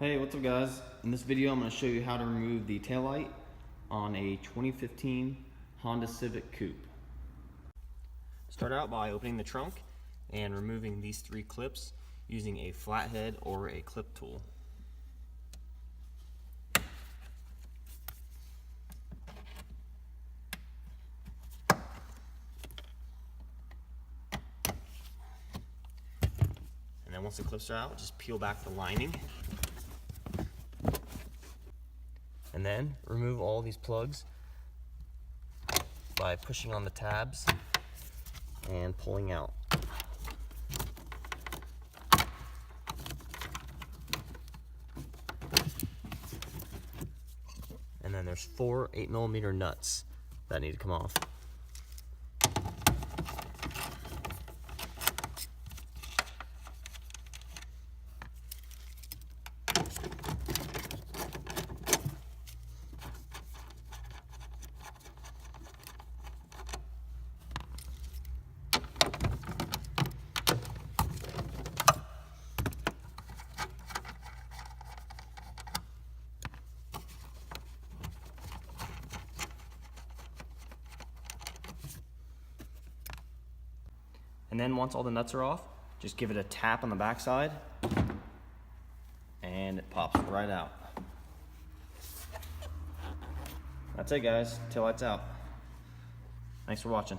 Hey, what's up guys? In this video I'm going to show you how to remove the taillight on a 2015 Honda Civic Coupe. Start out by opening the trunk and removing these three clips using a flathead or a clip tool. And then once the clips are out, just peel back the lining. And then remove all these plugs by pushing on the tabs and pulling out. And then there's 4 8mm nuts that need to come off. And then once all the nuts are off, just give it a tap on the backside and it pops right out. That's it guys, taillight's out. Thanks for watching.